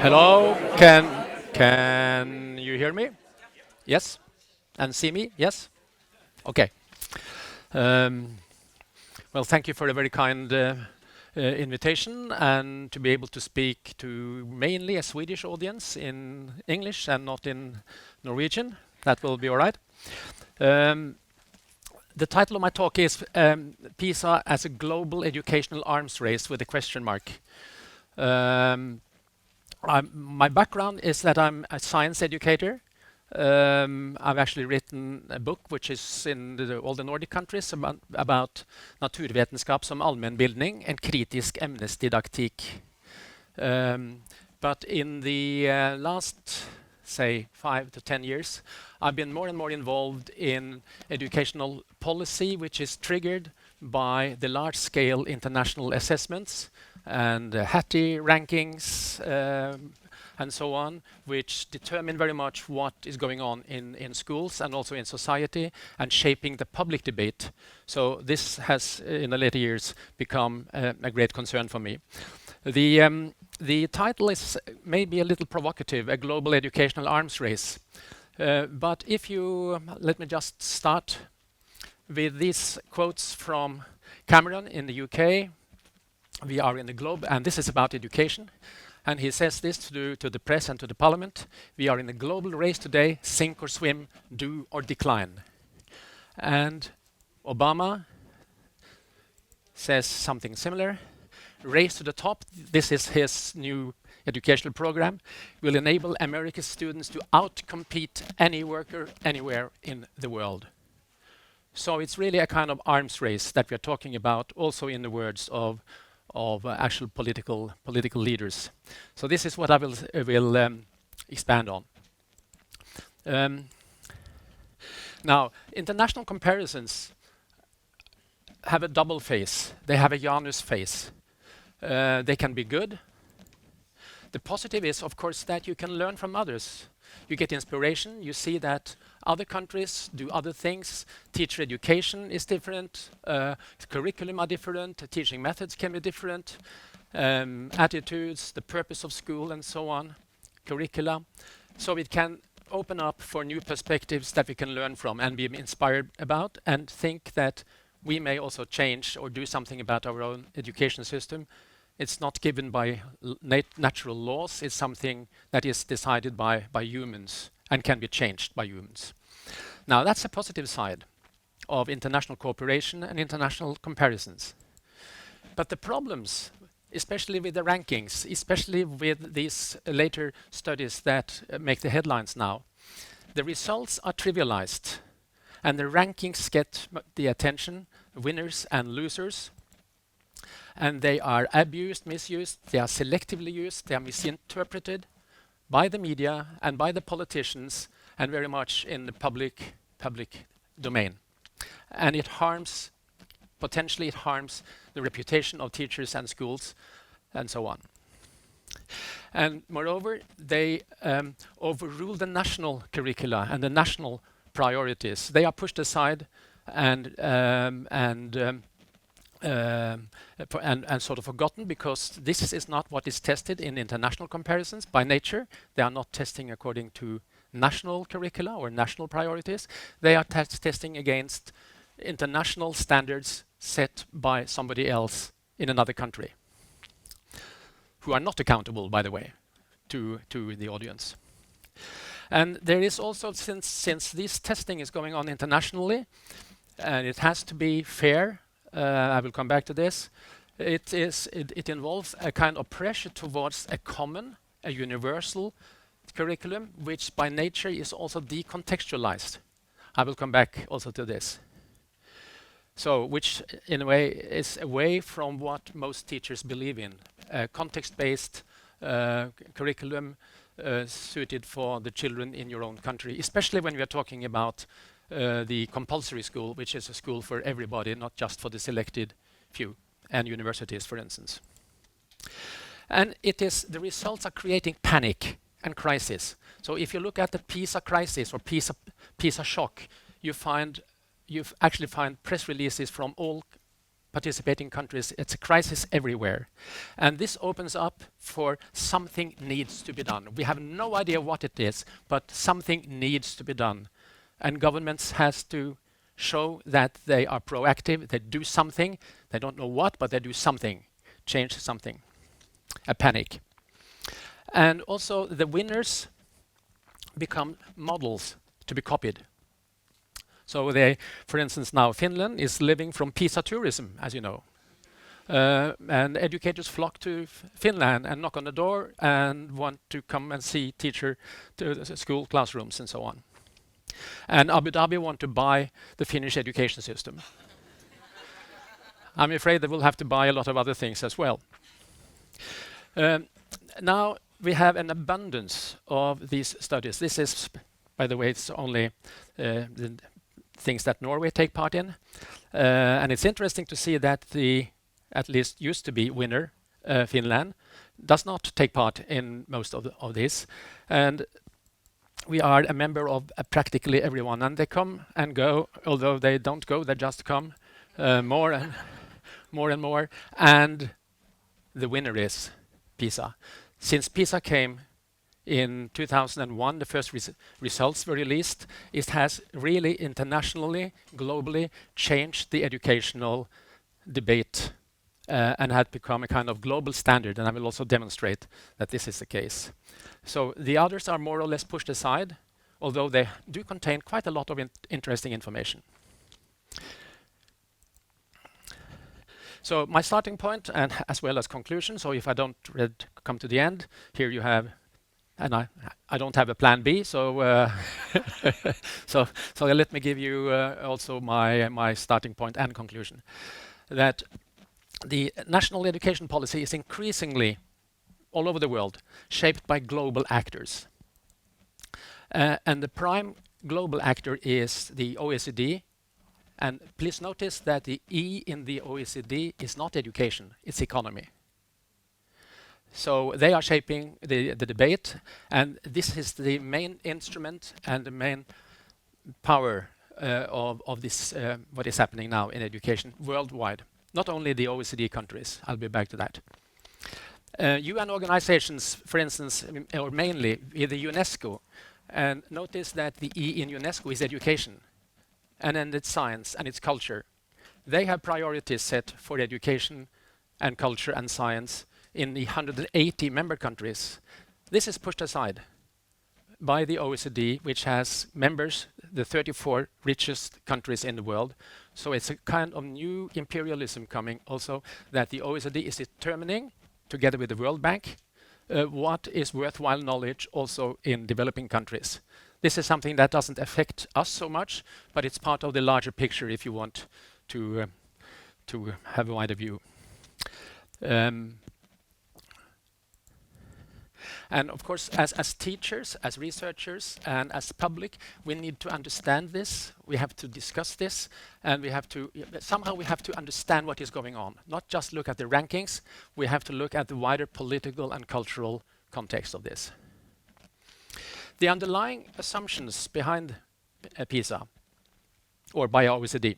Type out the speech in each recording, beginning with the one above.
Hello, can you hear me? Yes? And see me? Yes? Okay. Um, well, thank you for a very kind invitation and to be able to speak to mainly a Swedish audience in English and not in Norwegian. That will be all right. The title of my talk is PISA as a global educational arms race with a question mark. My background is that I'm a science educator. I've actually written a book which is in all the Nordic countries about naturvetenskap som allmennbildning and kritisk emnesdidaktikk. But in the last, say, 5 to 10 years, I've been more and more involved in educational policy, which is triggered by the large-scale international assessments and Hattie rankings and so on, which determine very much what is going on in schools and also in society and shaping the public debate. So this has, in the later years, become a great concern for me. The title is maybe a little provocative, a global educational arms race. But if you, let me just start with these quotes from Cameron in the UK. We are in the globe, and this is about education. And he says this to the press and to the parliament. We are in a global race today, sink or swim, do or decline. And Obama says something similar. Race to the top, this is his new educational program, will enable America's students to outcompete any worker anywhere in the world. So it's really a kind of arms race that we're talking about, also in the words of actual political leaders. So this is what I will expand on. Now, international comparisons have a double face. They have a Janus face. They can be good. The positive is, of course, that you can learn from others. You get inspiration. You see that other countries do other things. Teacher education is different. Curriculum are different. Teaching methods can be different. Attitudes, the purpose of school, and so on. Curricula. So it can open up for new perspectives that we can learn from and be inspired about, and think that we may also change or do something about our own education system. It's not given by natural laws. It's something that is decided by humans and can be changed by humans. Now, that's a positive side of international cooperation and international comparisons. But the problems, especially with the rankings, especially with these later studies that make the headlines now, the results are trivialized, and the rankings get the attention, winners and losers, and they are abused, misused, they are selectively used, they are misinterpreted by the media and by the politicians, and very much in the public domain. And it harms, potentially it harms the reputation of teachers and schools and so on. And moreover, they overrule the national curricula and the national priorities. They are pushed aside and sort of forgotten, because this is not what is tested in international comparisons by nature. They are not testing according to national curricula or national priorities. They are testing against international standards set by somebody else in another country, who are not accountable, by the way, to the audience. And there is also, since this testing is going on internationally, and it has to be fair, I will come back to this, it involves a kind of pressure towards a common, a universal curriculum, which by nature is also decontextualized. I will come back also to this. So, which in a way is away from what most teachers believe in, a context-based curriculum suited for the children in your own country, especially when we are talking about the compulsory school, which is a school for everybody, not just for the selected few, and universities, for instance. And the results are creating panic and crisis. So if you look at the PISA crisis or PISA shock, you actually find press releases from all participating countries. It's a crisis everywhere. And this opens up for something needs to be done. We have no idea what it is, but something needs to be done. And governments has to show that they are proactive, they do something. They don't know what, but they do something, change something. A panic. And also the winners become models to be copied. So they, for instance, now Finland is living from PISA tourism, as you know. And educators flock to Finland and knock on the door and want to come and see teacher to the school classrooms and so on. And Abu Dhabi want to buy the Finnish education system. I'm afraid they will have to buy a lot of other things as well. Now we have an abundance of these studies. This is, by the way, it's only the things that Norway take part in. And it's interesting to see that the, at least used to be winner, Finland, does not take part in most of this. And we are a member of practically everyone. And they come and go, although they don't go, they just come more and more. And the winner is PISA. Since PISA came in 2001, the first results were released, it has really internationally, globally changed the educational debate and had become a kind of global standard. And I will also demonstrate that this is the case. So the others are more or less pushed aside, although they do contain quite a lot of interesting information. So my starting point, and as well as conclusion, so if I don't come to the end, here you have, and I don't have a plan B, so so let me give you also my starting point and conclusion. That the national education policy is increasingly, all over the world, shaped by global actors. And the prime global actor is the OECD. And please notice that the E in the OECD is not education, it's economy. So they are shaping the debate, and this is the main instrument and the main power of this, what is happening now in education worldwide. Not only the OECD countries, I'll be back to that. UN organizations, for instance, or mainly the UNESCO, and notice that the E in UNESCO is education, and then it's science and it's culture. They have priorities set for education and culture and science in the 180 member countries. This is pushed aside by the OECD, which has members, the 34 richest countries in the world. So it's a kind of new imperialism coming also, that the OECD is determining, together with the World Bank, what is worthwhile knowledge also in developing countries. This is something that doesn't affect us so much, but it's part of the larger picture if you want to have a wider view. And of course, as teachers, as researchers, and as public, we need to understand this. We have to discuss this, and we have to somehow we have to understand what is going on. Not just look at the rankings. We have to look at the wider political and cultural context of this. The underlying assumptions behind PISA, or by OECD,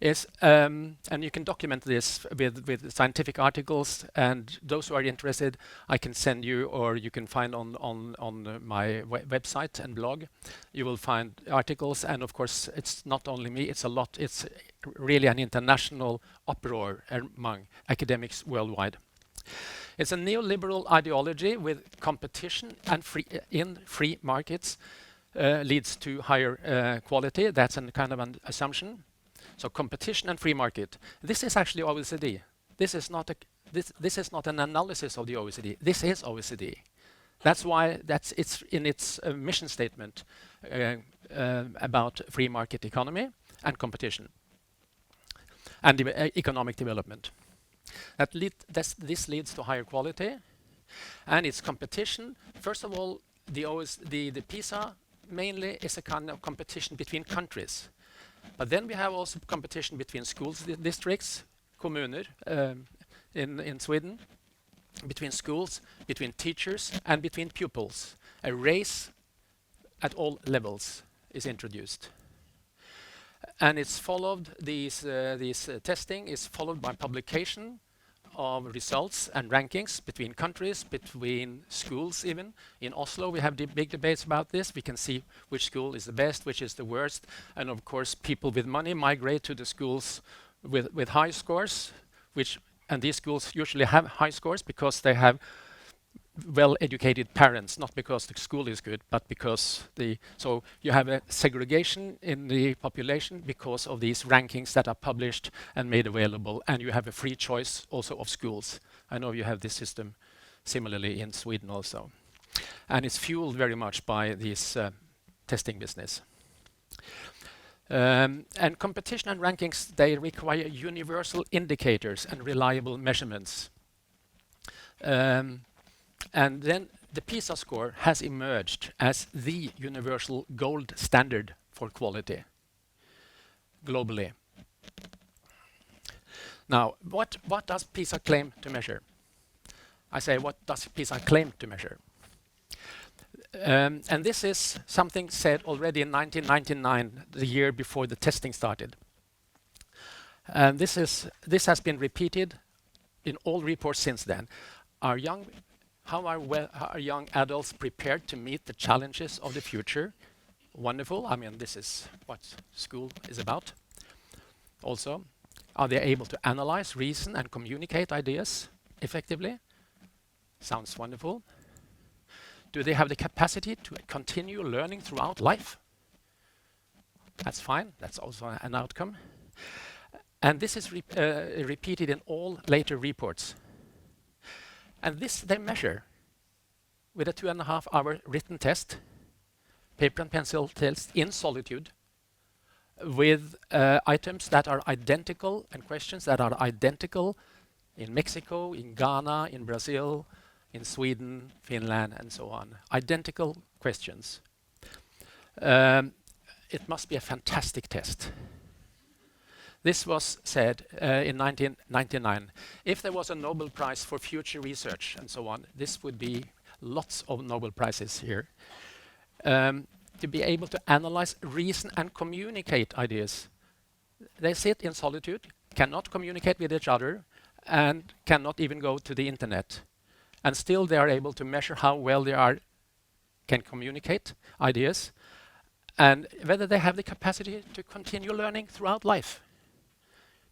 is, and you can document this with scientific articles, and those who are interested, I can send you, or you can find on my website and blog. You will find articles, and of course, it's not only me, it's a lot, it's really an international uproar among academics worldwide. It's a neoliberal ideology with competition and free markets leads to higher quality. That's a kind of an assumption. So competition and free market. This is actually OECD. This is not an analysis of the OECD. This is OECD. That's why it's in its mission statement about free market economy and competition and economic development. This leads to higher quality, and it's competition. First of all, the PISA mainly is a kind of competition between countries. But then we have also competition between schools, districts, kommuner in Sweden, between schools, between teachers, and between pupils. A race at all levels is introduced. And it's followed, these testing is followed by publication of results and rankings between countries, between schools even. In Oslo, we have big debates about this. We can see which school is the best, which is the worst. And of course, people with money migrate to the schools with high scores, and these schools usually have high scores because they have well-educated parents, not because the school is good, but because so you have a segregation in the population because of these rankings that are published and made available, and you have a free choice also of schools. I know you have this system similarly in Sweden also. And it's fueled very much by this testing business. And competition and rankings, they require universal indicators and reliable measurements. And then the PISA score has emerged as the universal gold standard for quality globally. Now, what does PISA claim to measure? I say, what does PISA claim to measure? And this is something said already in 1999, the year before the testing started. And this has been repeated in all reports since then. How are young adults prepared to meet the challenges of the future? Wonderful. I mean, this is what school is about. Also, are they able to analyze, reason, and communicate ideas effectively? Sounds wonderful. Do they have the capacity to continue learning throughout life? That's fine. That's also an outcome. And this is repeated in all later reports. And this they measure with a 2.5-hour written test, paper and pencil test in solitude, with items that are identical and questions that are identical in Mexico, in Ghana, in Brazil, in Sweden, Finland, and so on. Identical questions. It must be a fantastic test. This was said in 1999. If there was a Nobel Prize for future research and so on, this would be lots of Nobel Prizes here. To be able to analyze, reason, and communicate ideas. They sit in solitude, cannot communicate with each other, and cannot even go to the internet. And still they are able to measure how well they can communicate ideas, and whether they have the capacity to continue learning throughout life.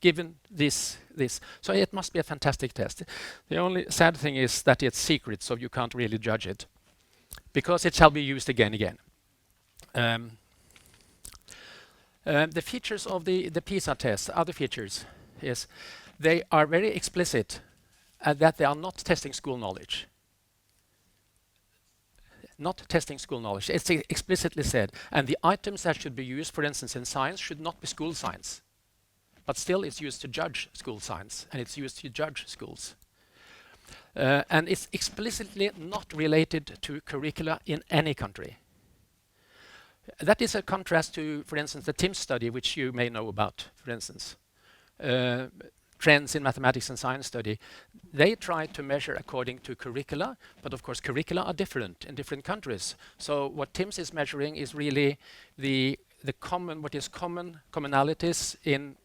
Given this. So it must be a fantastic test. The only sad thing is that it's secret, so you can't really judge it, because it shall be used again. The features of the PISA test, other features, is they are very explicit that they are not testing school knowledge. Not testing school knowledge. It's explicitly said. And the items that should be used, for instance, in science, should not be school science. But still it's used to judge school science, and it's used to judge schools. And it's explicitly not related to curricula in any country. That is a contrast to, for instance, the TIMSS study, which you may know about, for instance. Trends in mathematics and science study. They try to measure according to curricula, but of course curricula are different in different countries. So what TIMSS is measuring is really commonalities in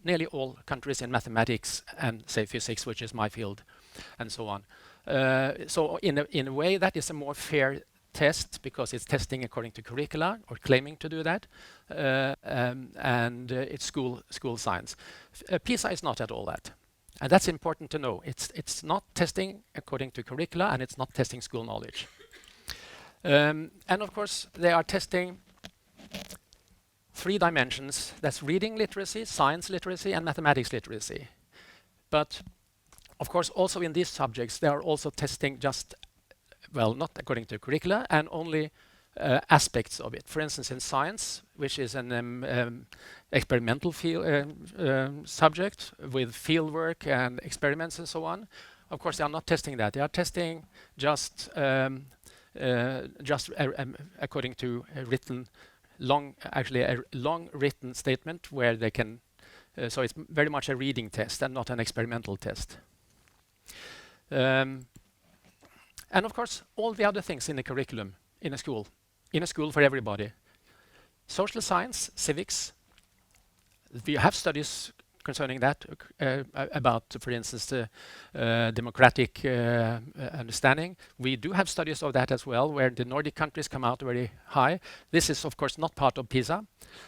nearly all countries in mathematics and, say, physics, which is my field, and so on. So in a way, that is a more fair test because it's testing according to curricula, or claiming to do that, and it's school science. PISA is not at all that, and that's important to know. It's not testing according to curricula, and it's not testing school knowledge. And of course, they are testing 3 dimensions. That's reading literacy, science literacy, and mathematics literacy. But of course, also in these subjects, they are also testing not according to curricula, and only aspects of it. For instance, in science, which is an experimental subject with fieldwork and experiments and so on, of course, they are not testing that. They are testing just according to a long written statement where they can. So it's very much a reading test and not an experimental test. And of course, all the other things in the curriculum in a school for everybody. Social science, civics, We have studies concerning that about, for instance, democratic understanding. We do have studies of that as well, where the Nordic countries come out very high. This is, of course, not part of PISA.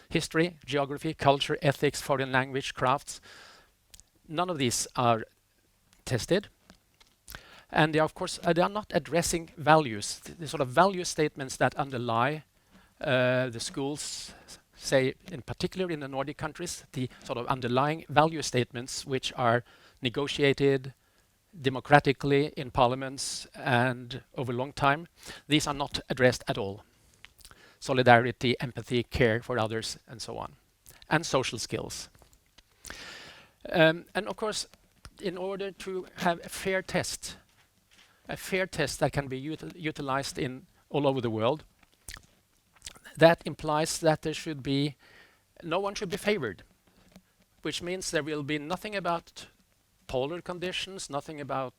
History, geography, culture, ethics, foreign language, crafts, none of these are tested. And they are, of course, they are not addressing values, the sort of value statements that underlie the schools, say, in particular in the Nordic countries, the sort of underlying value statements which are negotiated democratically in parliaments and over a long time. These are not addressed at all. Solidarity, empathy, care for others, and so on. And social skills. And of course, in order to have a fair test that can be utilized in all over the world, that implies that there should be, no one should be favored, which means there will be nothing about polar conditions, nothing about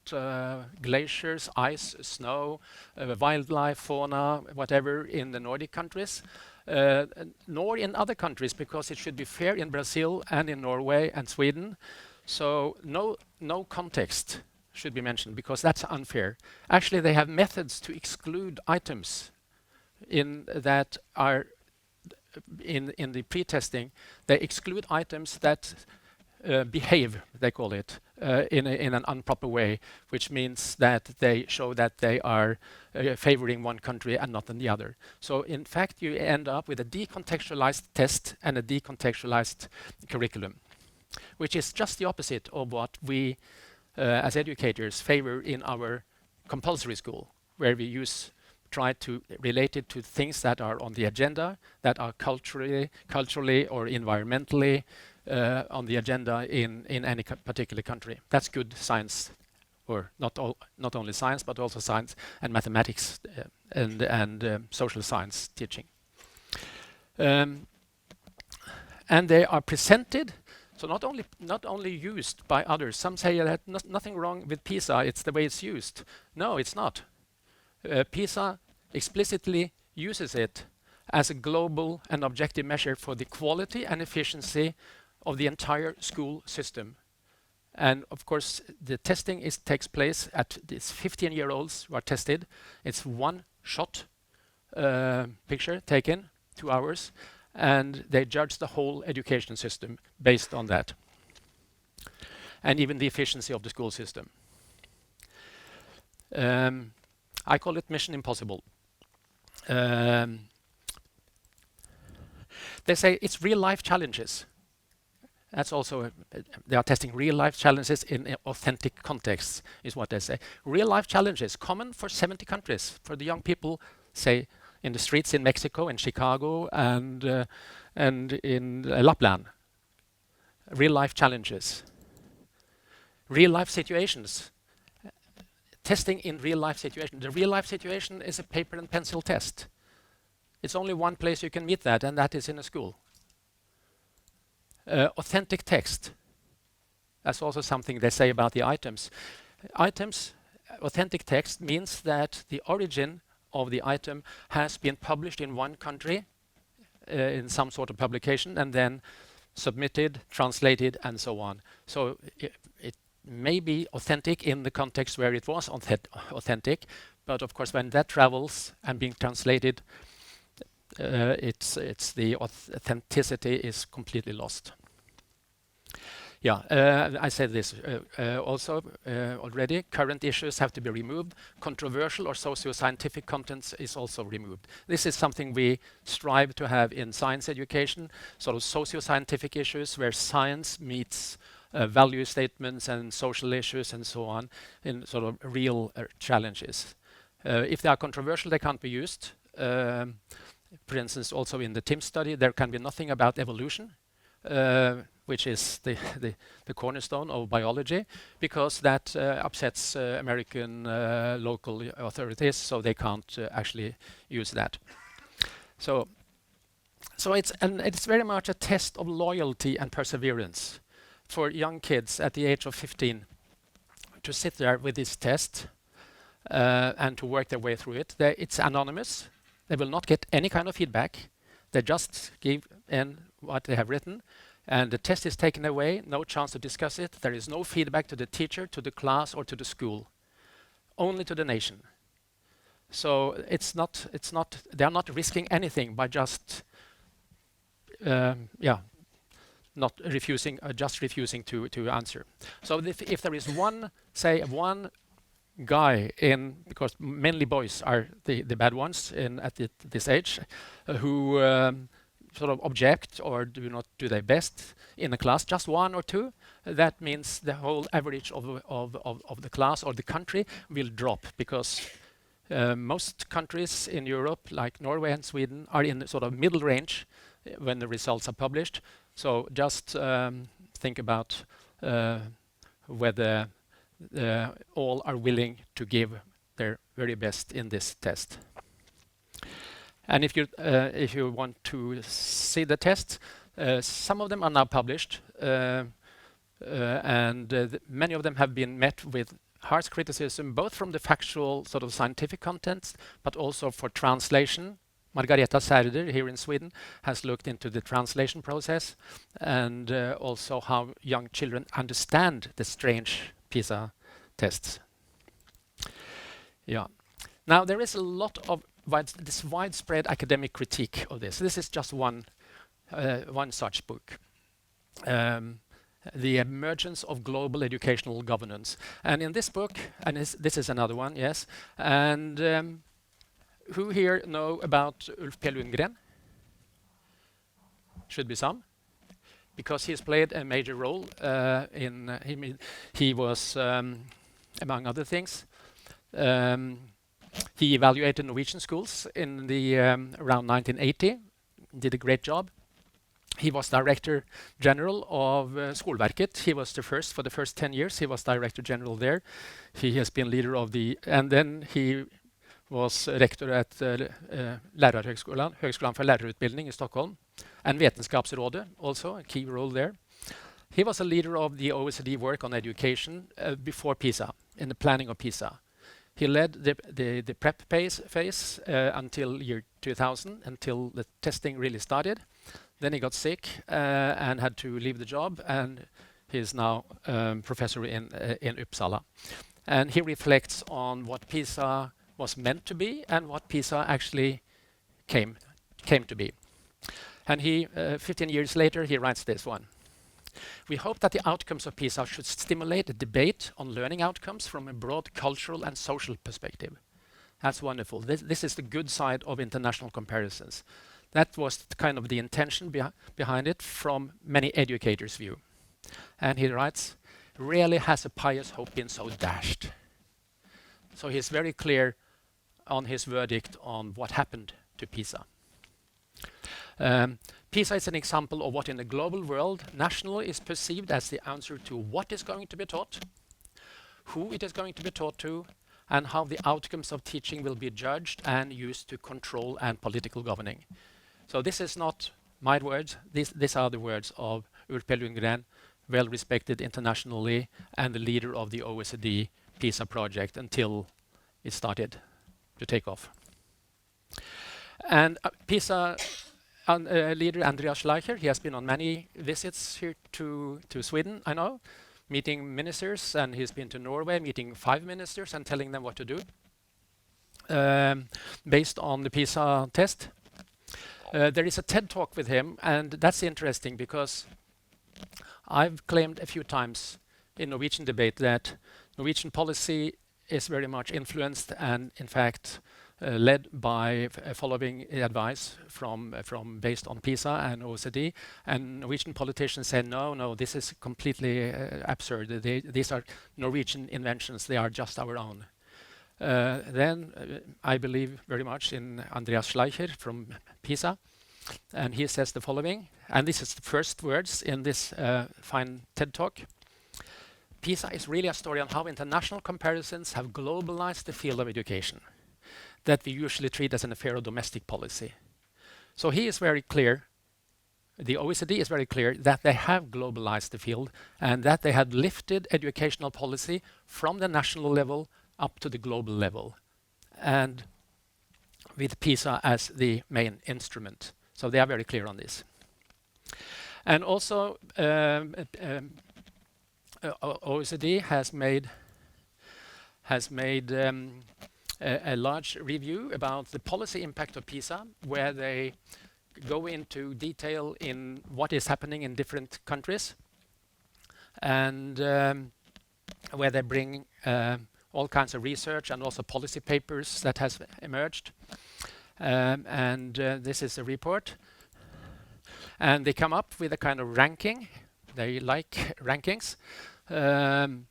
glaciers, ice, snow, wildlife, fauna, whatever in the Nordic countries, nor in other countries, because it should be fair in Brazil and in Norway and Sweden. So no context should be mentioned, because that's unfair. Actually, they have methods to exclude items in that are in the pre-testing. They exclude items that behave, they call it, in an improper way, which means that they show that they are favoring one country and not the other. So in fact, you end up with a decontextualized test and a decontextualized curriculum, which is just the opposite of what we as educators favor in our compulsory school, where we try to relate it to things that are on the agenda, that are culturally or environmentally on the agenda in any particular country. That's good science, or not only science, but also science and mathematics and social science teaching. And they are presented, so not only used by others. Some say that nothing wrong with PISA, it's the way it's used. No, it's not. PISA explicitly uses it as a global and objective measure for the quality and efficiency of the entire school system. And of course, the testing takes place at these 15-year-olds who are tested. It's one shot picture taken, 2 hours, and they judge the whole education system based on that, and even the efficiency of the school system. I call it Mission Impossible. They say it's real-life challenges. That's also, they are testing real-life challenges in authentic contexts, is what they say. Real-life challenges, common for 70 countries, for the young people, say, in the streets in Mexico and Chicago and in Lapland. Real-life challenges. Real-life situations. Testing in real-life situation. The real-life situation is a paper and pencil test. It's only one place you can meet that, and that is in a school. Authentic text. That's also something they say about the items. Authentic text means that the origin of the item has been published in one country in some sort of publication, and then submitted, translated, and so on. So it may be authentic in the context where it was authentic, but of course when that travels and being translated, it's the authenticity is completely lost. Yeah, I said this also already. Current issues have to be removed. Controversial or socio-scientific contents is also removed. This is something we strive to have in science education, sort of socio-scientific issues where science meets value statements and social issues and so on in sort of real challenges. If they are controversial, they can't be used. For instance, also in the TIMSS study, there can be nothing about evolution, which is the cornerstone of biology, because that upsets American local authorities, so they can't actually use that. So it's very much a test of loyalty and perseverance for young kids at the age of 15 to sit there with this test and to work their way through it. It's anonymous. They will not get any kind of feedback. They just give in what they have written, And the test is taken away, no chance to discuss it. There is no feedback to the teacher, to the class, or to the school, only to the nation. So they are not risking anything by just not refusing, just refusing to answer. So if there is one guy because mainly boys are the bad ones at this age, who sort of object or do not do their best in a class, just one or two, that means the whole average of the class or the country will drop, because most countries in Europe, like Norway and Sweden, are in the sort of middle range when the results are published. So just think about whether all are willing to give their very best in this test. And if you want to see the tests, some of them are now published, and many of them have been met with harsh criticism, both from the factual sort of scientific contents, but also for translation. Margareta Särder here in Sweden has looked into the translation process, and also how young children understand the strange PISA tests. Yeah. Now there is a lot of this widespread academic critique of this. This is just one such book. The Emergence of Global Educational Governance. And in this book, and this is another one, yes, and who here know about Ulf P. Lundgren? Should be some, because he's played a major role he was, among other things, he evaluated Norwegian schools in the around 1980, did a great job. He was Director General of Skolverket. He was for the first 10 years, he was Director General there. He has been leader of and then he was rector at Lärarhögskolan, Högskolan för lärarutbildning in Stockholm, and Vetenskapsrådet, also a key role there. He was a leader of the OECD work on education before PISA, in the planning of PISA. He led the prep phase until year 2000, until the testing really started. Then he got sick and had to leave the job, and he's now professor in Uppsala. And he reflects on what PISA was meant to be and what PISA actually came to be. And 15 years later, he writes this one. We hope that the outcomes of PISA should stimulate a debate on learning outcomes from a broad cultural and social perspective. That's wonderful. This is the good side of international comparisons. That was kind of the intention behind it from many educators' view. And he writes, rarely has a pious hope been so dashed. So he's very clear on his verdict on what happened to PISA. PISA is an example of what in the global world national is perceived as the answer to what is going to be taught, who it is going to be taught to, and how the outcomes of teaching will be judged and used to control and political governing. So this is not my words. These are the words of Ulf P. Lundgren, well respected internationally, and the leader of the OECD PISA project until it started to take off. And PISA leader Andrea Schleicher, he has been on many visits here to Sweden, I know, meeting ministers, and he's been to Norway, meeting 5 ministers and telling them what to do based on the PISA test. There is a TED talk with him, and that's interesting because I've claimed a few times in Norwegian debate that Norwegian policy is very much influenced and, in fact, led by following advice from based on PISA and OECD, and Norwegian politicians say no, this is completely absurd. These are Norwegian inventions; they are just our own. Then I believe very much in Andreas Schleicher from PISA, and he says the following, and this is the first words in this fine TED talk. PISA is really a story on how international comparisons have globalized the field of education that we usually treat as an affair of domestic policy. So he is very clear, the OECD is very clear that they have globalized the field and that they had lifted educational policy from the national level up to the global level, and with PISA as the main instrument. So they are very clear on this. And also, OECD has made a large review about the policy impact of PISA, where they go into detail in what is happening in different countries, and where they bring all kinds of research and also policy papers that has emerged. This is a report. And they come up with a kind of ranking. They like rankings. And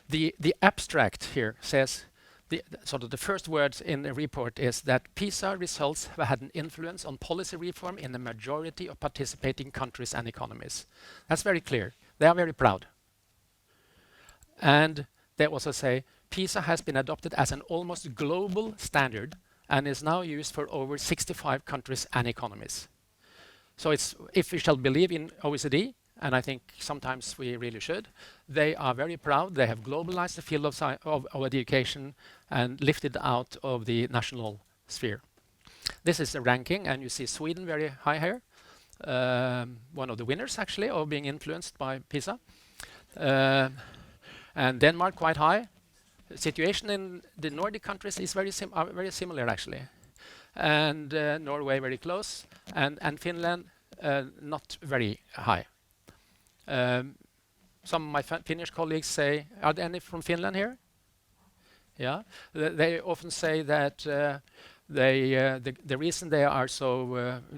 the abstract here says, sort of the first words in the report is that PISA results have had an influence on policy reform in the majority of participating countries and economies. That's very clear. They are very proud. And they also say PISA has been adopted as an almost global standard and is now used for over 65 countries and economies. So it's, if we shall believe in OECD, and I think sometimes we really should, they are very proud. They have globalized the field of education and lifted out of the national sphere. This is the ranking, and you see Sweden very high here. One of the winners, actually, of being influenced by PISA. And Denmark quite high. The situation in the Nordic countries is very similar, actually. And Norway very close, and Finland not very high. Some of my Finnish colleagues say, are there any from Finland here? Yeah, they often say that the reason they are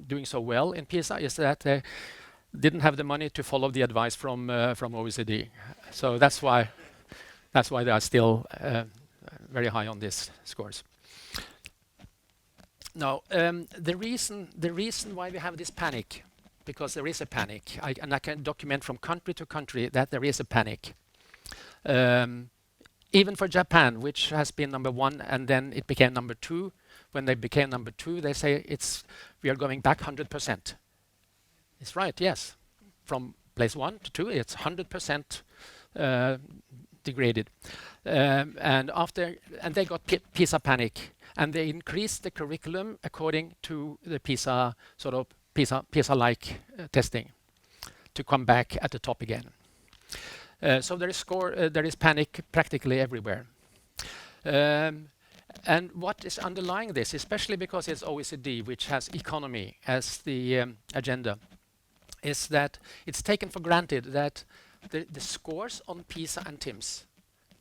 doing so well in PISA is that they didn't have the money to follow the advice from OECD. So that's why they are still very high on these scores. Now, the reason why we have this panic, because there is a panic, and I can document from country to country that there is a panic. Even for Japan, which has been number 1 and then it became number 2. When they became number 2, they say we are going back 100%. It's right, yes. From place 1 to 2, it's 100% degraded. And they got PISA panic, and they increased the curriculum according to the PISA sort of PISA-like testing to come back at the top again. So there is panic practically everywhere. And what is underlying this, especially because it's OECD, which has economy as the agenda, is that it's taken for granted that the scores on PISA and TIMSS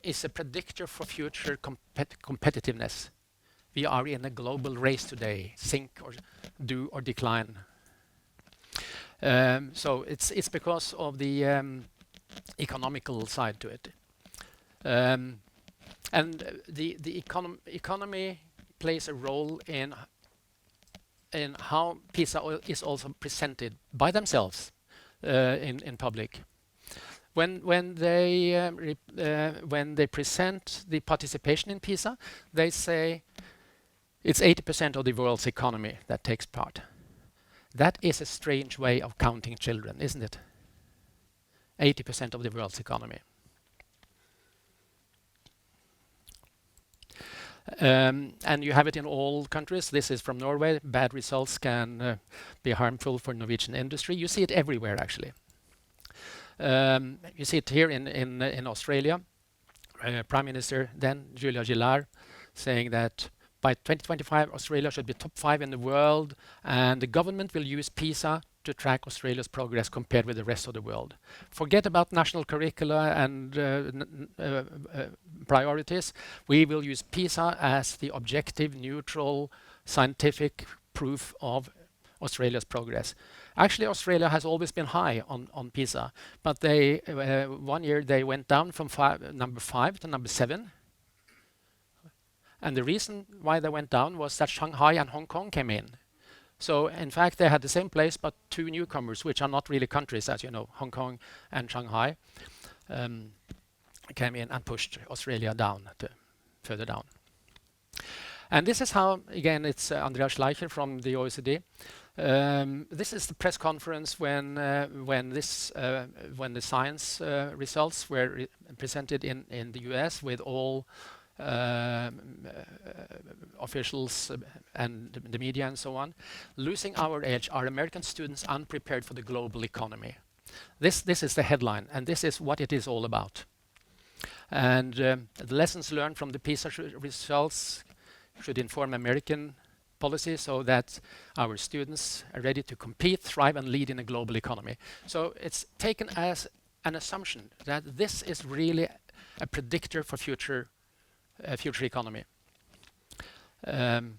is a predictor for future competitiveness. We are in a global race today, sink or do or decline. So it's because of the economical side to it. And the economy plays a role in how PISA is also presented by themselves in public. When they present the participation in PISA, they say it's 80% of the world's economy that takes part. That is a strange way of counting children, isn't it? 80% of the world's economy. And you have it in all countries. This is from Norway. Bad results can be harmful for Norwegian industry. You see it everywhere, actually. You see it here in Australia. Prime Minister then, Julia Gillard, saying that by 2025, Australia should be top 5 in the world, and the government will use PISA to track Australia's progress compared with the rest of the world. Forget about national curricula and priorities. We will use PISA as the objective, neutral, scientific proof of Australia's progress. Actually, Australia has always been high on PISA, but they 1 year they went down from number 5 to number 7. And the reason why they went down was that Shanghai and Hong Kong came in. So in fact, they had the same place, but 2 newcomers, which are not really countries, as you know, Hong Kong and Shanghai, came in and pushed Australia down, further down. And this is how, again, it's Andrea Schleicher from the OECD. This is the press conference when the science results were presented in the US with all officials and the media and so on. Losing our edge, are American students unprepared for the global economy? This is the headline, and this is what it is all about. And the lessons learned from the PISA results should inform American policy so that our students are ready to compete, thrive, and lead in a global economy. So it's taken as an assumption that this is really a predictor for future economy. And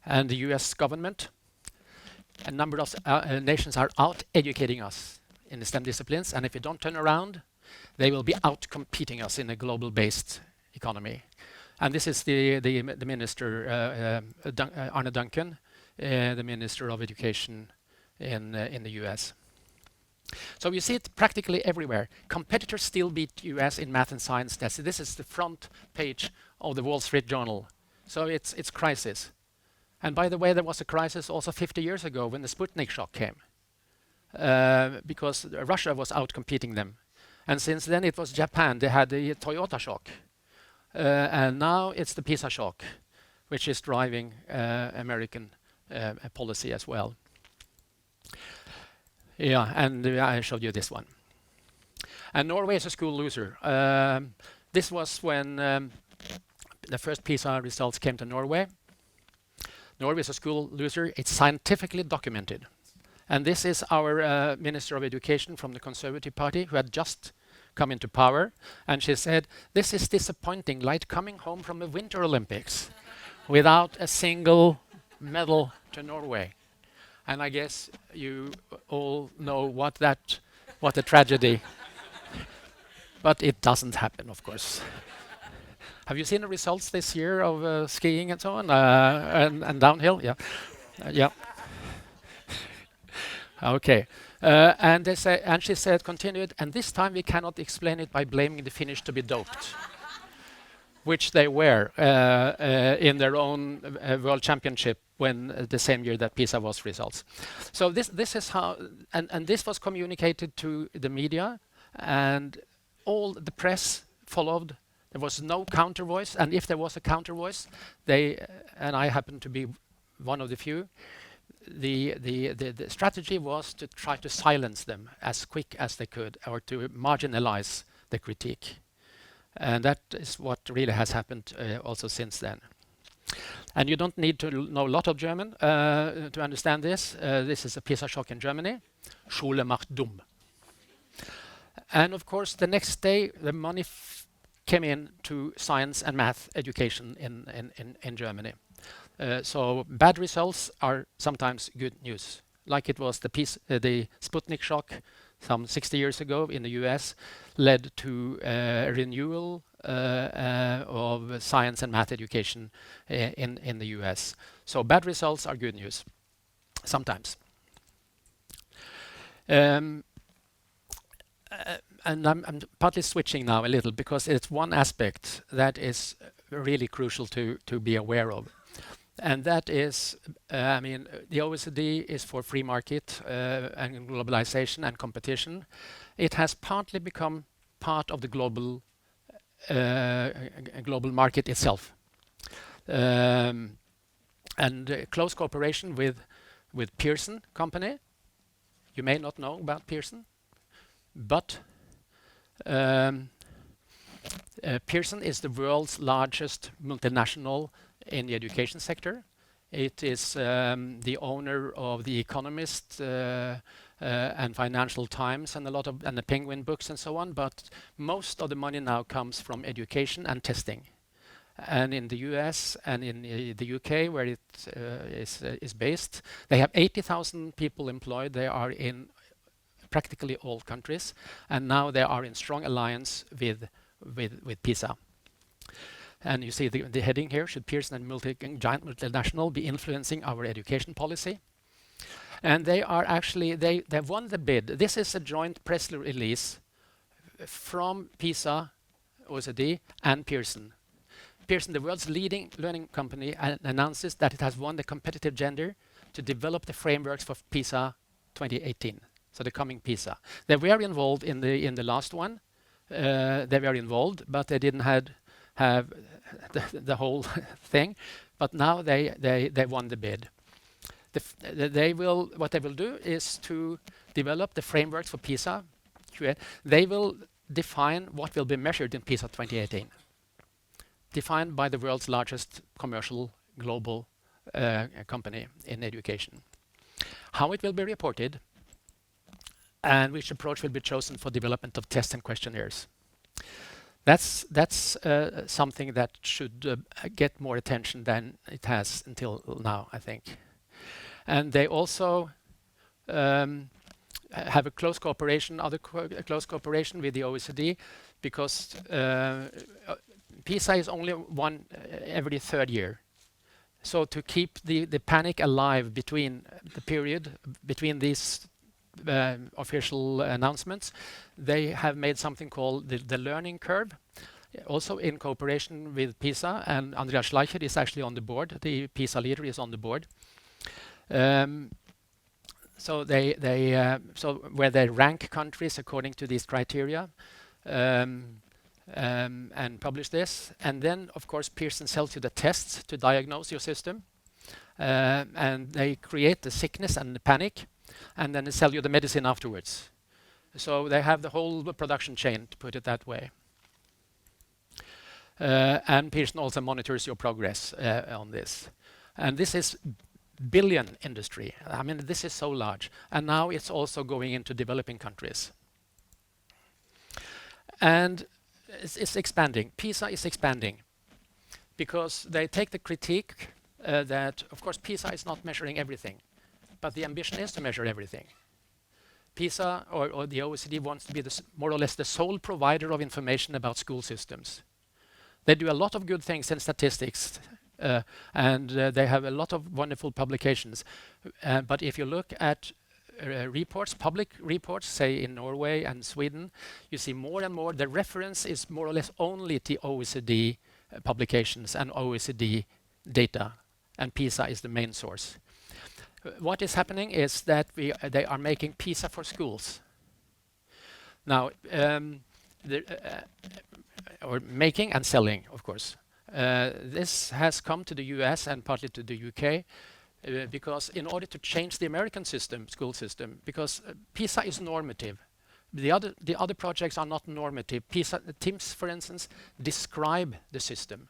the US government, a number of nations are out educating us in the STEM disciplines, and if we don't turn around, they will be out competing us in a global-based economy. And this is the minister, Arne Duncan, the Minister of Education in the US. So you see it practically everywhere. Competitors still beat US in math and science tests. This is the front page of the Wall Street Journal. So it's crisis. And by the way, there was a crisis also 50 years ago when the Sputnik shock came, because Russia was out competing them. And since then it was Japan. They had the Toyota shock. And now it's the PISA shock, which is driving American policy as well. Yeah, and I showed you this one. And Norway is a school loser. This was when the first PISA results came to Norway. Norway is a school loser. It's scientifically documented. And this is our Minister of Education from the Conservative Party, who had just come into power. And she said, "This is disappointing, like coming home from the Winter Olympics without a single medal to Norway." And I guess you all know what a tragedy. But it doesn't happen, of course. Have you seen the results this year of skiing and so on, and downhill? Yeah, yeah. Okay. And she said, continued, "And this time we cannot explain it by blaming the Finnish to be doped," which they were in their own world championship when the same year that PISA was results. So this is how, and this was communicated to the media, and all the press followed. There was no counter voice, and if there was a counter voice, and I happen to be one of the few. The strategy was to try to silence them as quick as they could, or to marginalize the critique. And that is what really has happened also since then. And you don't need to know a lot of German to understand this. This is a PISA shock in Germany. Schule macht dumm. And of course, the next day, the money came in to science and math education in Germany. So bad results are sometimes good news, like it was the Sputnik shock some 60 years ago in the US, led to renewal of science and math education in the US. So bad results are good news, sometimes. And I'm partly switching now a little, because it's one aspect that is really crucial to be aware of. And that is, the OECD is for free market and globalization and competition. It has partly become part of the global market itself. And close cooperation with Pearson company. You may not know about Pearson, but Pearson is the world's largest multinational in the education sector. It is the owner of The Economist and Financial Times and and the Penguin books and so on. But most of the money now comes from education and testing. And in the US and in the UK, where it is based, they have 80,000 people employed. They are in practically all countries, and now they are in strong alliance with PISA. And you see the heading here: should Pearson and giant multinational be influencing our education policy? And they are actually, they've won the bid. This is a joint press release from PISA, OECD, and Pearson. Pearson, the world's leading learning company, announces that it has won the competitive gender to develop the frameworks for PISA 2018. So the coming PISA. They were involved in the last one, they were involved, but they didn't have the whole thing. But now they won the bid. What they will do is to develop the frameworks for PISA. They will define what will be measured in PISA 2018, defined by the world's largest commercial global company in education. How it will be reported and which approach will be chosen for development of tests and questionnaires. That's something that should get more attention than it has until now, I think. And they also have a close cooperation, close cooperation with the OECD, because PISA is only one every third year. So to keep the panic alive between the period between these official announcements, they have made something called the learning curve, also in cooperation with PISA, and Andrea Litt is actually on the board. The PISA leader is on the board. So where they rank countries according to these criteria and publish this, and then of course Pearson sells you the tests to diagnose your system, and they create the sickness and the panic, and then they sell you the medicine afterwards. So they have the whole production chain, to put it that way. And Pearson also monitors your progress on this. And this is billion industry. I mean, this is so large. And now it's also going into developing countries. And it's expanding. PISA is expanding because they take the critique that, of course, PISA is not measuring everything, but the ambition is to measure everything. PISA or the OECD wants to be more or less the sole provider of information about school systems. They do a lot of good things in statistics, and they have a lot of wonderful publications. But if you look at reports, public reports, say in Norway and Sweden, you see more and more the reference is more or less only to OECD publications and OECD data, and PISA is the main source. What is happening is that they are making PISA for schools. Now, or making and selling, of course. This has come to the US and partly to the UK because in order to change the American school system, because PISA is normative. The other projects are not normative. PISA teams, for instance, describe the system,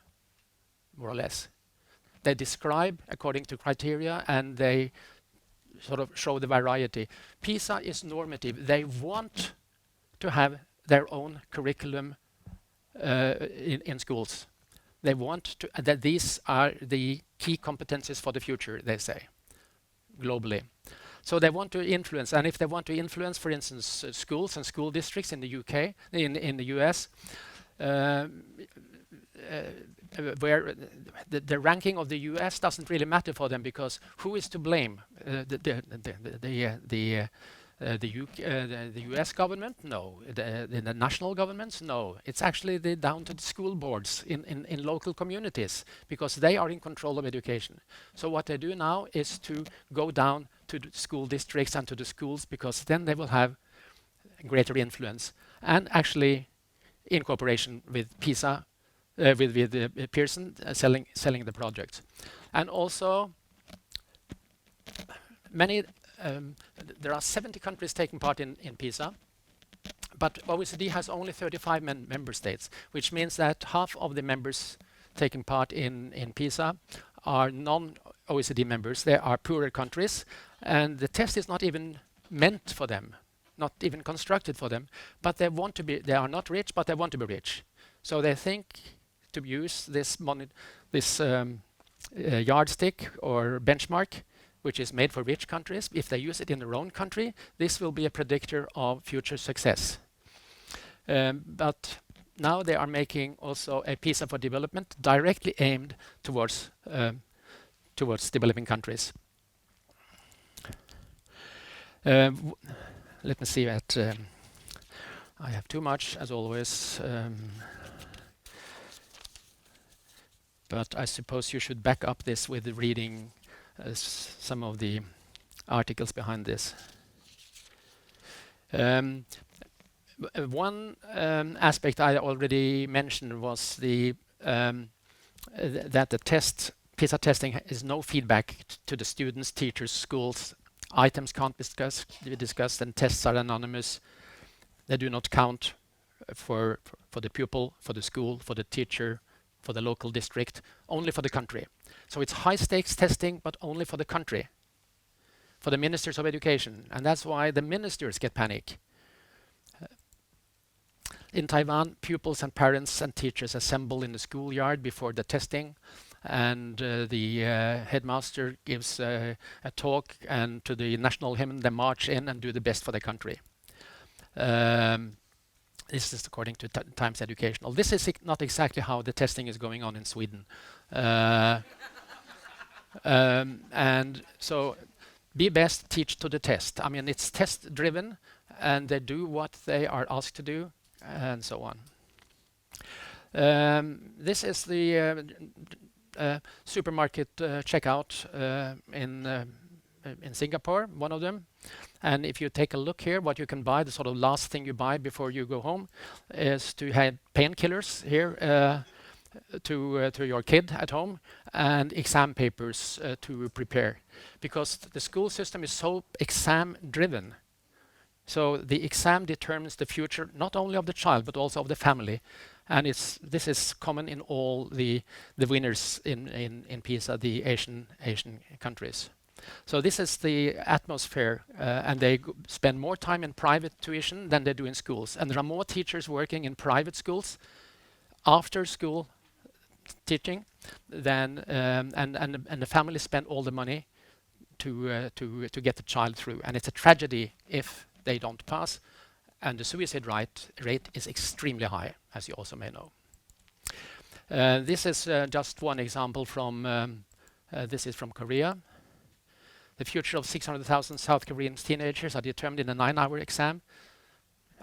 more or less. They describe according to criteria and they sort of show the variety. PISA is normative. They want to have their own curriculum in schools. They want that these are the key competencies for the future, they say, globally. So they want to influence, and if they want to influence, for instance, schools and school districts in the UK, in the US, where the ranking of the US doesn't really matter for them, because who is to blame? The US government? No. The national governments? No. It's actually down to the school boards in local communities, because they are in control of education. So what they do now is to go down to the school districts and to the schools, because then they will have greater influence. And actually, in cooperation with PISA, with Pearson, selling the projects. And also, there are 70 countries taking part in PISA, but OECD has only 35 member states, which means that half of the members taking part in PISA are non-OECD members. They are poorer countries, and the test is not even meant for them, not even constructed for them, but they want to be. They are not rich, but they want to be rich. So they think to use this yardstick or benchmark, which is made for rich countries. If they use it in their own country, this will be a predictor of future success. But now they are making also a PISA for development directly aimed towards developing countries. Let me see that I have too much, as always. But I suppose you should back up this with reading some of the articles behind this. One aspect I already mentioned was that the PISA testing is no feedback to the students, teachers, schools. Items can't be discussed, and tests are anonymous. They do not count for the pupil, for the school, for the teacher, for the local district, only for the country. So it's high stakes testing, but only for the country, for the ministers of education. And that's why the ministers get panic. In Taiwan, pupils and parents and teachers assemble in the schoolyard before the testing, and the headmaster gives a talk, and to the national hymn they march in and do the best for the country. This is according to Times Educational. This is not exactly how the testing is going on in Sweden. And so be best, teach to the test. I mean, it's test driven, and they do what they are asked to do, and so on. This is the supermarket checkout in Singapore, one of them. And if you take a look here, what you can buy, the sort of last thing you buy before you go home, is to have painkillers here to your kid at home, and exam papers to prepare, because the school system is so exam driven. So the exam determines the future not only of the child but also of the family, and this is common in all the winners in PISA, the Asian countries. So this is the atmosphere, and they spend more time in private tuition than they do in schools. And there are more teachers working in private schools after school teaching than and the family spend all the money to get the child through. And it's a tragedy if they don't pass. And the suicide rate is extremely high, as you also may know. This is just one example from this is from Korea. The future of 600,000 South Korean teenagers are determined in a 9-hour exam.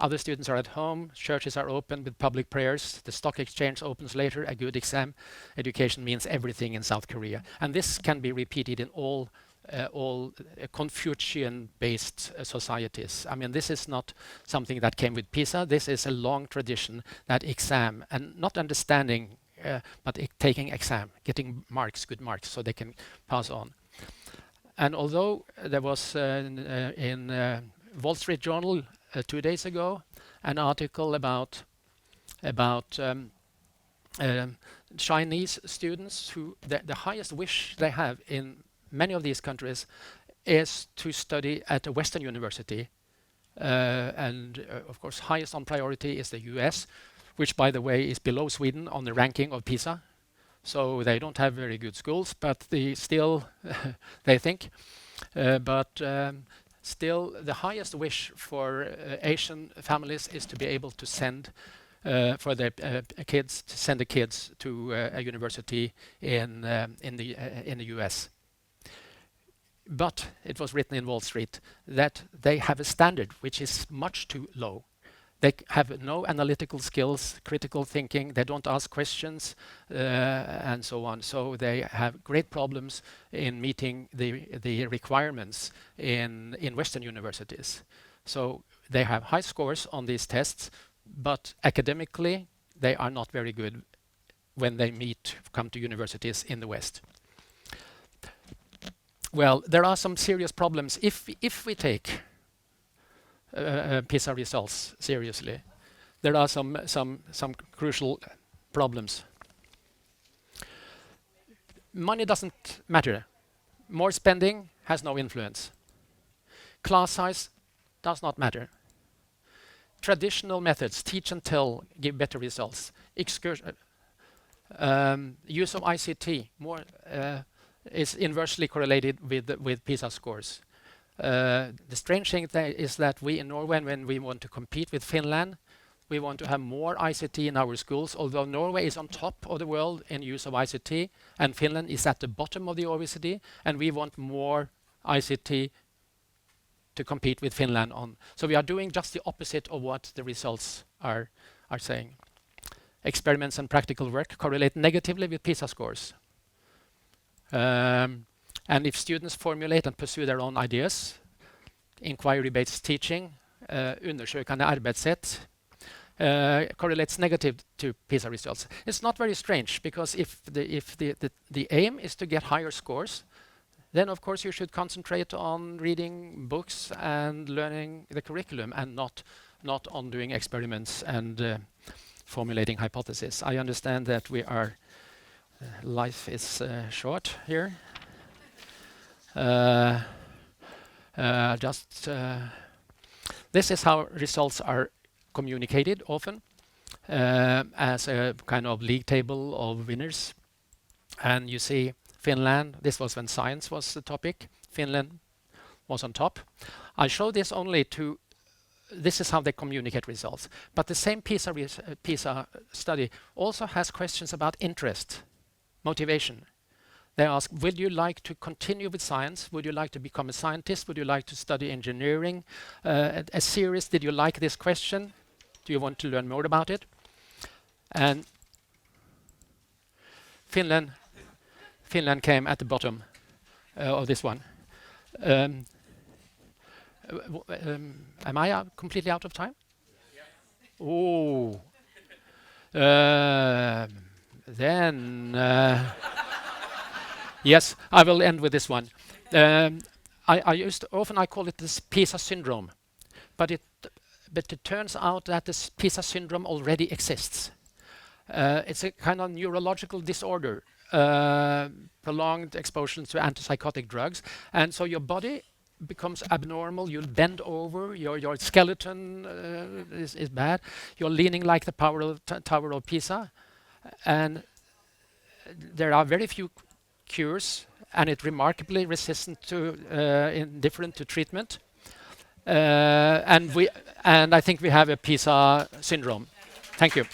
Other students are at home. Churches are open with public prayers. The stock exchange opens later. A good exam. Education means everything in South Korea. And this can be repeated in all Confucian-based societies. I mean, this is not something that came with PISA. This is a long tradition, that exam, and not understanding, but taking exam, getting marks, good marks, so they can pass on. And although there was in Wall Street Journal 2 days ago an article about Chinese students who the highest wish they have in many of these countries is to study at a Western university, and of course highest on priority is the US, which by the way is below Sweden on the ranking of PISA. So they don't have very good schools, but they still they think. But still, the highest wish for Asian families is to be able to send for their kids to send the kids to a university in the US. But it was written in Wall Street that they have a standard which is much too low. They have no analytical skills, critical thinking, they don't ask questions, and so on. So they have great problems in meeting the requirements in Western universities. So they have high scores on these tests, but academically they are not very good when they come to universities in the West. Well, there are some serious problems if we take PISA results seriously. There are some crucial problems. Money doesn't matter. More spending has no influence. Class size does not matter. Traditional methods, teach and tell, give better results. Use of ICT is inversely correlated with PISA scores. The strange thing is that we in Norway, when we want to compete with Finland, we want to have more ICT in our schools, although Norway is on top of the world in use of ICT and Finland is at the bottom of the OECD, and we want more ICT to compete with Finland on. So we are doing just the opposite of what the results are saying. Experiments and practical work correlate negatively with PISA scores. And if students formulate and pursue their own ideas, inquiry-based teaching undersøkende arbeidssett correlates negative to PISA results. It's not very strange, because if the aim is to get higher scores, then of course you should concentrate on reading books and learning the curriculum, and not on doing experiments and formulating hypotheses. I understand that life is short here. This is how results are communicated often, as a kind of league table of winners. And you see Finland, this was when science was the topic. Finland was on top. I show this only to, this is how they communicate results. But the same PISA study also has questions about interest, motivation. They ask, would you like to continue with science? Would you like to become a scientist? Would you like to study engineering? A series, did you like this question? Do you want to learn more about it? And Finland came at the bottom of this one. Am I completely out of time? Yeah. Oh. Then yes, I will end with this one. I call it this PISA syndrome, but it turns out that this PISA syndrome already exists. It's a kind of neurological disorder, prolonged exposure to antipsychotic drugs, and so your body becomes abnormal. You'll bend over. Your skeleton is bad. You're leaning like the Tower of Pisa, and there are very few cures, and it's remarkably resistant to indifferent to treatment. And I think we have a PISA syndrome. Thank you.